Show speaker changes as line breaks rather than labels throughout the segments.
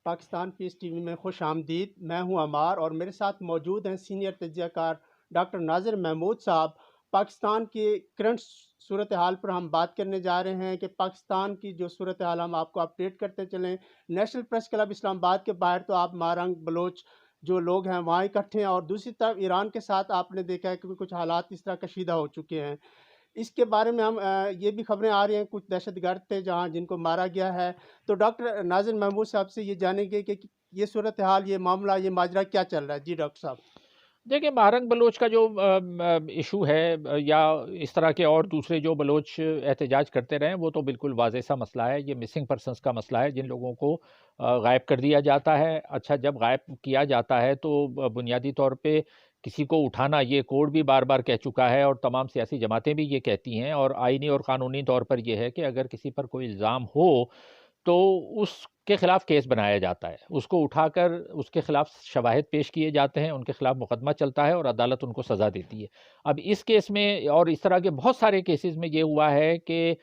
Pakistan peace T V میں خوش آمدید۔ میں ہوں عمار اور میرے ساتھ موجود ہیں سینئر تجزیہ کار ڈاکٹر ناظر محمود صاحب۔ پاکستان کی کرنٹ صورتحال پر ہم بات کرنے جا رہے ہیں کہ پاکستان کی جو صورتحال ہم آپ کو اپڈیٹ کرتے چلیں۔ نیشنل پریس کلب اسلام آباد کے باہر تو آپ مارنگ بلوچ جو لوگ ہیں وہاں اکٹھے ہیں، اور دوسری طرف ایران کے ساتھ آپ نے دیکھا ہے کہ کچھ حالات اس طرح کشیدہ ہو چکے ہیں۔ اس کے بارے میں ہم یہ بھی خبریں آ رہی ہیں کچھ دہشت گرد تھے جن کو مارا گیا ہے۔ تو ڈاکٹر ناظر محمود صاحب سے یہ جانیں گے کہ یہ صورتحال، یہ معاملہ، یہ ماجرا کیا چل رہا ہے؟ جی ڈاکٹر صاحب۔
دیکھیں، مہرنگ بلوچ کا جو ایشو ہے یا اس طرح کے اور دوسرے جو بلوچ احتجاج کرتے رہے، وہ تو بالکل واضح سا مسئلہ ہے۔ یہ مسنگ پرسنس کا مسئلہ ہے، جن لوگوں کو غائب کر دیا جاتا ہے۔ اچھا، جب غائب کیا جاتا ہے تو بنیادی طور پہ کسی کو اٹھانا، یہ کوڈ بھی بار بار کہہ چکا ہے اور تمام سیاسی جماعتیں بھی یہ کہتی ہیں، اور آئینی اور قانونی طور پر یہ ہے کہ اگر کسی پر کوئی الزام ہو تو اس کے خلاف کیس بنایا جاتا ہے، اس کو اٹھا کر اس کے خلاف شواہد پیش کیے جاتے ہیں، ان کے خلاف مقدمہ چلتا ہے اور عدالت ان کو سزا دیتی ہے۔ اب اس کیس میں اور اس طرح کے بہت سارے کیسز میں یہ ہوا ہے کہ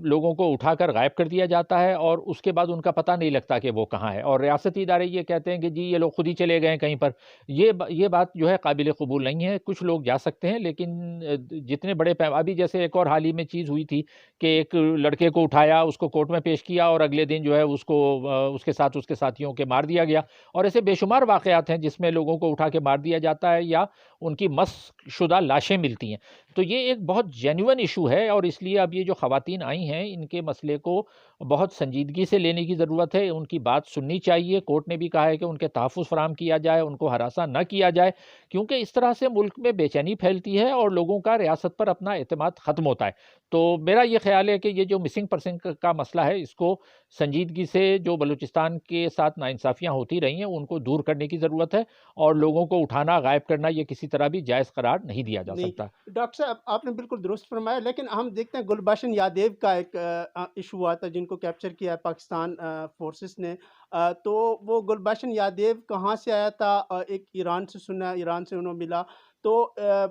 لوگوں کو اٹھا کر غائب کر دیا جاتا ہے اور اس کے بعد ان کا پتہ نہیں لگتا کہ وہ کہاں ہے، اور ریاستی ادارے یہ کہتے ہیں کہ جی یہ لوگ خود ہی چلے گئے کہیں پر۔ یہ بات جو ہے قابل قبول نہیں ہے۔ کچھ لوگ جا سکتے ہیں، لیکن جتنے بڑے ابھی جیسے ایک اور حال ہی میں چیز ہوئی تھی کہ ایک لڑکے کو اٹھایا، اس کو کورٹ میں پیش کیا اور اگلے دن جو ہے اس کو اس کے ساتھ اس کے ساتھیوں کے مار دیا گیا، اور ایسے بے شمار واقعات ہیں جس میں لوگوں کو اٹھا کے مار دیا جاتا ہے یا ان کی مسخ شدہ لاشیں ملتی ہیں۔ تو یہ ایک بہت جینوئن ایشو ہے، اور اس لیے اب یہ جو خواتین آئی ہیں ان کے مسئلے کو بہت سنجیدگی سے لینے کی ضرورت ہے، ان کی بات سننی چاہیے۔ کورٹ نے بھی کہا ہے کہ ان کے تحفظ فراہم کیا جائے، ان کو ہراساں نہ کیا جائے، کیونکہ اس طرح سے ملک میں بے چینی پھیلتی ہے اور لوگوں کا ریاست پر اپنا اعتماد ختم ہوتا ہے۔ تو میرا یہ خیال ہے کہ یہ جو مسنگ پرسن کا مسئلہ ہے، اس کو سنجیدگی سے جو بلوچستان کے ساتھ ناانصافیاں ہوتی رہی ہیں ان کو دور کرنے کی ضرورت ہے، اور لوگوں کو اٹھانا، غائب کرنا، یہ کسی طرح بھی جائز قرار نہیں دیا جا
نہیں
سکتا۔
ڈاکٹر صاحب، آپ نے بالکل درست فرمایا، لیکن ہم دیکھتے ہیں گلبشن یادیو کا ایک ایشو ہوا تھا جن کو کیپچر کیا ہے پاکستان فورسز نے۔ تو وہ گلبشن یادیو کہاں سے آیا تھا؟ ایک ایران سے سنا، ایران سے انہوں ملا، تو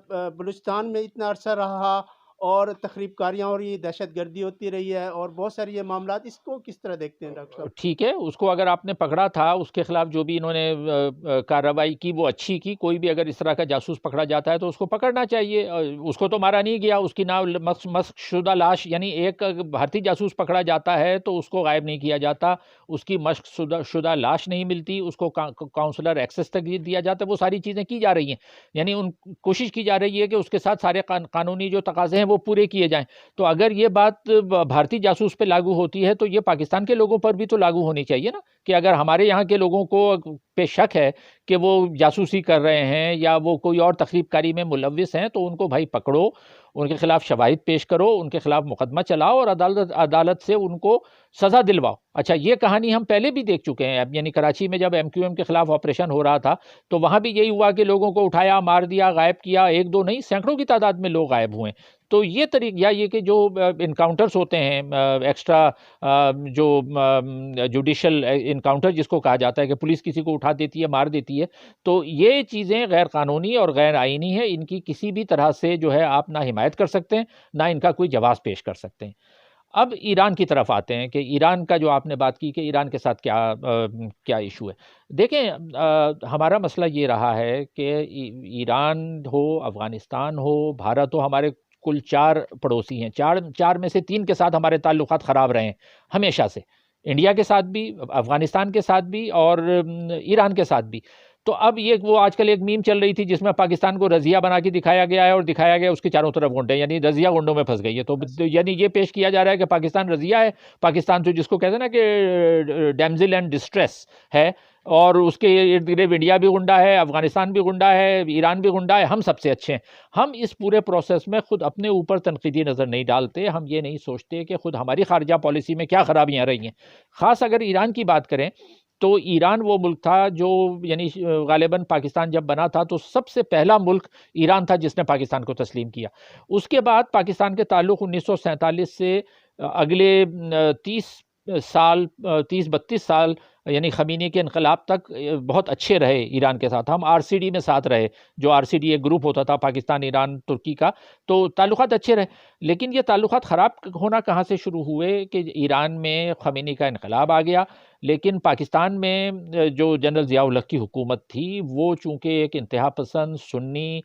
بلوچستان میں اتنا عرصہ رہا اور تخریب کاریاں ہو رہی، دہشت گردی ہوتی رہی ہے اور بہت سارے یہ معاملات، اس کو کس طرح دیکھتے ہیں ڈاکٹر صاحب؟
ٹھیک ہے، اس کو اگر آپ نے پکڑا تھا، اس کے خلاف جو بھی انہوں نے کارروائی کی وہ اچھی کی۔ کوئی بھی اگر اس طرح کا جاسوس پکڑا جاتا ہے تو اس کو پکڑنا چاہیے۔ اس کو تو مارا نہیں گیا، اس کی نہ مسخ شدہ لاش، یعنی ایک بھارتی جاسوس پکڑا جاتا ہے تو اس کو غائب نہیں کیا جاتا، اس کی مشق شدہ لاش نہیں ملتی، اس کو کاؤنسلر ایکسس تک دیا جاتا ہے۔ وہ ساری چیزیں کی جا رہی ہیں، یعنی کوشش کی جا رہی ہے کہ اس کے ساتھ سارے قانونی جو تقاضے ہیں وہ پورے کیے جائیں۔ تو اگر یہ بات بھارتی جاسوس پہ لاگو ہوتی ہے تو یہ پاکستان کے لوگوں پر بھی تو لاگو ہونی چاہیے نا، کہ اگر ہمارے یہاں کے لوگوں کو پہ شک ہے کہ وہ جاسوسی کر رہے ہیں یا وہ کوئی اور تخریب کاری میں ملوث ہیں تو ان کو بھائی پکڑو، ان کے خلاف شواہد پیش کرو، ان کے خلاف مقدمہ چلاؤ اور عدالت سے ان کو سزا دلواؤ۔ اچھا، یہ کہانی ہم پہلے بھی دیکھ چکے ہیں، یعنی کراچی میں جب MQM کے خلاف آپریشن ہو رہا تھا تو وہاں بھی یہی ہوا کہ لوگوں کو اٹھایا، مار دیا، غائب کیا، ایک دو نہیں سینکڑوں کی تعداد میں لوگ غائب ہوئے۔ تو یہ طریقہ، یا یہ کہ جو انکاؤنٹرز ہوتے ہیں ایکسٹرا، جو جوڈیشل انکاؤنٹر جس کو کہا جاتا ہے کہ پولیس کسی کو اٹھا دیتی ہے، مار دیتی ہے، تو یہ چیزیں غیر قانونی اور غیر آئینی ہیں۔ ان کی کسی بھی طرح سے جو ہے آپ نہ حمایت کر سکتے ہیں، نہ ان کا کوئی جواز پیش کر سکتے ہیں۔ اب ایران کی طرف آتے ہیں کہ ایران کا جو آپ نے بات کی کہ ایران کے ساتھ کیا ایشو ہے۔ دیکھیں، ہمارا مسئلہ یہ رہا ہے کہ ایران ہو، افغانستان ہو، بھارت ہو، ہمارے کل 4 پڑوسی ہیں۔ چار میں سے 3 کے ساتھ ہمارے تعلقات خراب رہے ہیں ہمیشہ سے، انڈیا کے ساتھ بھی، افغانستان کے ساتھ بھی اور ایران کے ساتھ بھی۔ تو اب یہ وہ آج کل ایک میم چل رہی تھی جس میں پاکستان کو رضیہ بنا کے دکھایا گیا ہے اور دکھایا گیا اس کے چاروں طرف گنڈے، یعنی رضیہ گنڈوں میں پھنس گئی ہے۔ تو یعنی یہ پیش کیا جا رہا ہے کہ پاکستان رضیہ ہے، پاکستان تو جس کو کہتے ہیں نا کہ ڈیمزل اینڈ ڈسٹریس ہے، اور اس کے ارد گرد انڈیا بھی گنڈا ہے، افغانستان بھی گنڈا ہے، ایران بھی گنڈا ہے، ہم سب سے اچھے ہیں۔ ہم اس پورے پروسیس میں خود اپنے اوپر تنقیدی نظر نہیں ڈالتے، ہم یہ نہیں سوچتے کہ خود ہماری خارجہ پالیسی میں کیا خرابیاں رہی ہیں۔ خاص اگر ایران کی بات کریں تو ایران وہ ملک تھا جو، یعنی غالباً پاکستان جب بنا تھا تو سب سے پہلا ملک ایران تھا جس نے پاکستان کو تسلیم کیا۔ اس کے بعد پاکستان کے تعلق 1947 سے اگلے 30 32 سال یعنی خمینی کے انقلاب تک بہت اچھے رہے ایران کے ساتھ. ہم RCD میں ساتھ رہے, جو RCD ایک گروپ ہوتا تھا پاکستان ایران ترکی کا, تو تعلقات اچھے رہے. لیکن یہ تعلقات خراب ہونا کہاں سے شروع ہوئے کہ ایران میں خمینی کا انقلاب آ گیا, لیکن پاکستان میں جو جنرل ضیاء الحق کی حکومت تھی وہ چونکہ ایک انتہا پسند سنی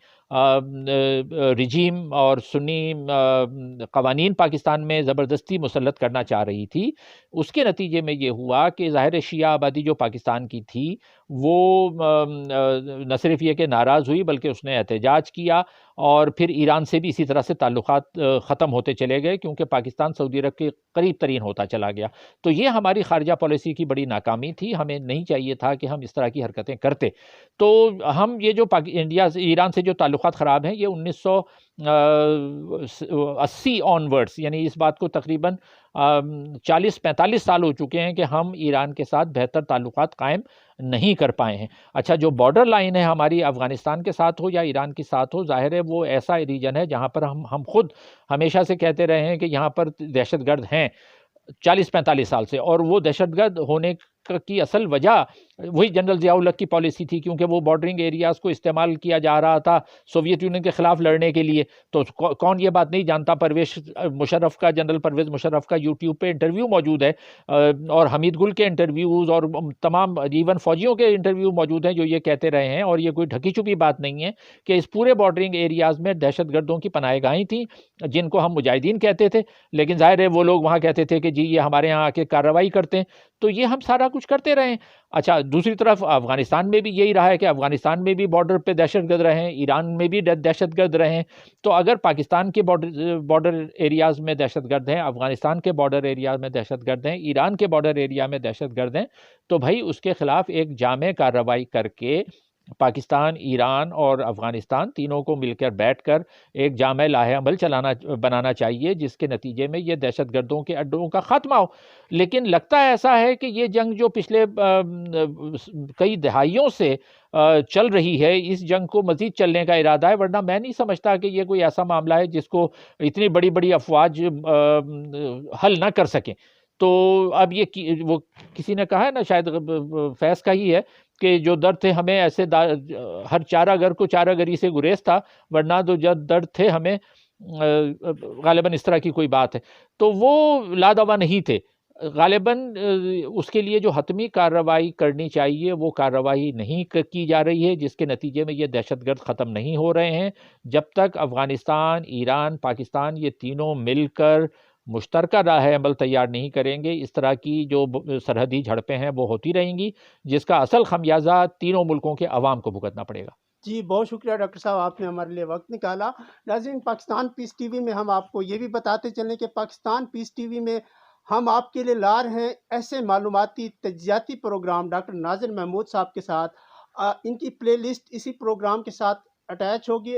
رجیم اور سنی قوانین پاکستان میں زبردستی مسلط کرنا چاہ رہی تھی, اس کے نتیجے میں یہ ہوا کہ ظاہر شیعہ آبادی جو پاکستان کی تھی وہ نہ صرف یہ کہ ناراض ہوئی بلکہ اس نے احتجاج کیا, اور پھر ایران سے بھی اسی طرح سے تعلقات ختم ہوتے چلے گئے کیونکہ پاکستان سعودی عرب کے قریب ترین ہوتا چلا گیا. تو یہ ہماری خارجہ پالیسی کی بڑی ناکامی تھی, ہمیں نہیں چاہیے تھا کہ ہم اس طرح کی حرکتیں کرتے. تو ہم یہ جو ایران سے جو تعلقات خراب ہیں یہ 1980 آنورڈس, یعنی اس بات کو تقریباً 40-45 سال ہو چکے ہیں کہ ہم ایران کے ساتھ بہتر تعلقات قائم نہیں کر پائے ہیں. اچھا, جو بارڈر لائن ہے ہماری افغانستان کے ساتھ ہو یا ایران کے ساتھ ہو, ظاہر ہے وہ ایسا ریجن ہے جہاں پر ہم خود ہمیشہ سے کہتے رہے ہیں کہ یہاں پر دہشت گرد ہیں 40-45 سال سے, اور وہ دہشت گرد ہونے کی اصل وجہ وہی جنرل ضیاء الحق کی پالیسی تھی, کیونکہ وہ بارڈرنگ ایریاز کو استعمال کیا جا رہا تھا سوویت یونین کے خلاف لڑنے کے لیے. تو کون یہ بات نہیں جانتا, جنرل پرویز مشرف کا یوٹیوب پہ انٹرویو موجود ہے, اور حمید گل کے انٹرویوز اور تمام ایون فوجیوں کے انٹرویو موجود ہیں جو یہ کہتے رہے ہیں, اور یہ کوئی ڈھکی چھپی بات نہیں ہے کہ اس پورے بارڈرنگ ایریاز میں دہشت گردوں کی پناہ گاہیں تھیں جن کو ہم مجاہدین کہتے تھے, لیکن ظاہر ہے وہ لوگ وہاں کہتے تھے کہ جی یہ ہمارے یہاں آ کے کارروائی کرتے ہیں. تو یہ ہم سارا کچھ کرتے رہے. اچھا, دوسری طرف افغانستان میں بھی یہی رہا ہے کہ افغانستان میں بھی بارڈر پہ دہشت گرد رہے ہیں, ایران میں بھی دہشت گرد رہے ہیں. تو اگر پاکستان کے بارڈر ایریاز میں دہشت گرد ہیں, افغانستان کے بارڈر ایریاز میں دہشت گرد ہیں, ایران کے بارڈر ایریا میں دہشت گرد ہیں, تو بھائی اس کے خلاف ایک جامع کارروائی کر کے پاکستان, ایران اور افغانستان تینوں کو مل کر بیٹھ کر ایک جامع لاہ عمل بنانا چاہیے جس کے نتیجے میں یہ دہشت گردوں کے اڈوں کا خاتمہ ہو. لیکن لگتا ایسا ہے کہ یہ جنگ جو پچھلے کئی دہائیوں سے چل رہی ہے, اس جنگ کو مزید چلنے کا ارادہ ہے, ورنہ میں نہیں سمجھتا کہ یہ کوئی ایسا معاملہ ہے جس کو اتنی بڑی بڑی افواج حل نہ کر سکیں. تو اب یہ وہ کسی نے کہا ہے نا, شاید فیض کا ہی ہے, کہ جو درد تھے ہمیں ایسے ہر چارہ گر کو چارہ گری سے گریز تھا, ورنہ تو جب درد تھے ہمیں غالباً اس طرح کی کوئی بات ہے. تو وہ لادوا نہیں تھے غالباً. اس کے لیے جو حتمی کارروائی کرنی چاہیے وہ کارروائی نہیں کی جا رہی ہے, جس کے نتیجے میں یہ دہشت گرد ختم نہیں ہو رہے ہیں. جب تک افغانستان, ایران, پاکستان یہ تینوں مل کر مشترکہ راہ عمل تیار نہیں کریں گے, اس طرح کی جو سرحدی جھڑپیں ہیں وہ ہوتی رہیں گی, جس کا اصل خمیازہ تینوں ملکوں کے عوام کو بھگتنا پڑے گا.
جی بہت شکریہ ڈاکٹر صاحب, آپ نے ہمارے لیے وقت نکالا. ناظرین, پاکستان پیس ٹی وی میں ہم آپ کو یہ بھی بتاتے چلیں کہ پاکستان پیس ٹی وی میں ہم آپ کے لیے لا رہے ہیں ایسے معلوماتی تجزیاتی پروگرام ڈاکٹر ناظر محمود صاحب کے ساتھ. ان کی پلے لسٹ اسی پروگرام کے ساتھ اٹیچ ہوگی.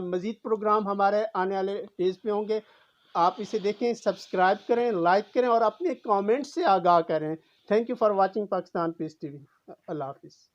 مزید پروگرام ہمارے آنے والے ڈیز پہ ہوں گے, آپ اسے دیکھیں, سبسکرائب کریں, لائک کریں اور اپنے کامنٹ سے آگاہ کریں. Thank you for watching Pakistan peace TV. Allah حافظ.